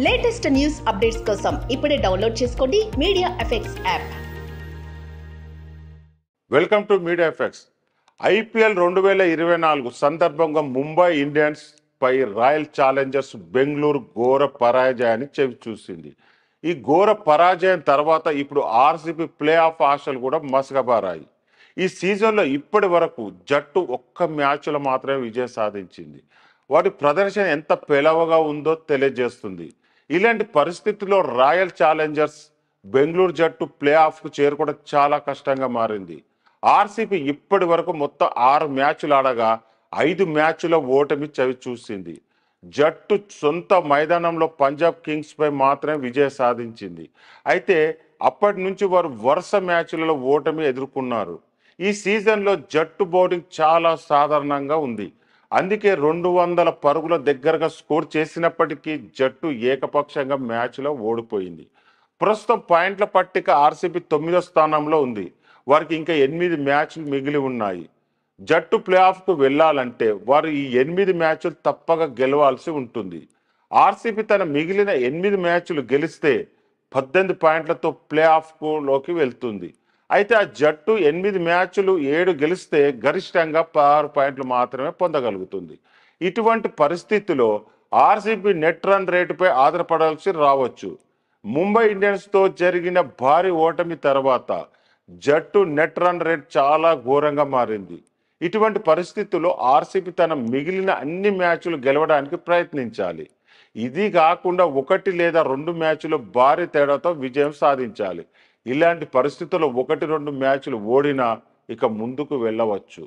Latest news updates కోసం ఇప్పుడే download చేసుకోండి media effects app. Welcome to media effects. IPL 2024 సందర్భంగా ముంబై ఇండియన్స్ పై royal Challengers Bengaluru ఘోర పరాజయాన్ని చవిచూసింది. ఈ ఘోర పరాజయం తర్వాత ఇప్పుడు ఆర్సీబీ ప్లే ఆఫ్ ఆశలు కూడా మసకబారాయి. ఈ సీజన్లో ఇప్పటి వరకు జట్టు ఒక్క మ్యాచ్లో మాత్రమే విజయం సాధించింది. వాటి ప్రదర్శన ఎంత పేలవగా ఉందో తెలియజేస్తుంది. ఇలాంటి పరిస్థితుల్లో రాయల్ ఛాలెంజర్స్ బెంగళూరు జట్టు ప్లే ఆఫ్కు చేరుకోవడం చాలా కష్టంగా మారింది. ఆర్సీబీ ఇప్పటి వరకు మొత్తం 6 మ్యాచ్లు ఆడగా 5 మ్యాచ్ల ఓటమి చవి చూసింది. జట్టు సొంత మైదానంలో పంజాబ్ కింగ్స్ పై మాత్రమే విజయం సాధించింది. అయితే అప్పటి నుంచి వారు వరుస మ్యాచ్లలో ఓటమి ఎదుర్కొన్నారు. ఈ సీజన్లో జట్టు బౌలింగ్ చాలా సాధారణంగా ఉంది. అందుకే 200 పరుగుల దగ్గరగా స్కోర్ చేసినప్పటికీ జట్టు ఏకపక్షంగా మ్యాచ్లో ఓడిపోయింది. ప్రస్తుతం పాయింట్ల పట్టిక ఆర్సీబీ 9వ స్థానంలో ఉంది. వారికి ఇంకా 8 మ్యాచ్లు మిగిలి ఉన్నాయి. జట్టు ప్లే ఆఫ్కు వెళ్ళాలంటే వారు ఈ 8 మ్యాచ్లు తప్పక గెలవాల్సి ఉంటుంది. ఆర్సీబీ తన మిగిలిన 8 మ్యాచ్లు గెలిస్తే 18 పాయింట్లతో ప్లే ఆఫ్లోకి వెళ్తుంది. అయితే ఆ జట్టు 8 మ్యాచ్లు 7 గెలిస్తే గరిష్టంగా 16 పాయింట్లు మాత్రమే పొందగలుగుతుంది. ఇటువంటి పరిస్థితిలో ఆర్సీబీ నెట్ రన్ రేటుపై ఆధారపడాల్సి రావచ్చు. ముంబై ఇండియన్స్తో జరిగిన భారీ ఓటమి తర్వాత జట్టు నెట్ రన్ రేట్ చాలా ఘోరంగా మారింది. ఇటువంటి పరిస్థితుల్లో ఆర్సీబీ తన మిగిలిన అన్ని మ్యాచ్లు గెలవడానికి ప్రయత్నించాలి. ఇది కాకుండా 1 లేదా 2 మ్యాచ్లు భారీ తేడాతో విజయం సాధించాలి. ఇలాంటి పరిస్థితుల్లో 1-2 మ్యాచ్లు ఓడినా ఇక ముందుకు వెళ్ళవచ్చు.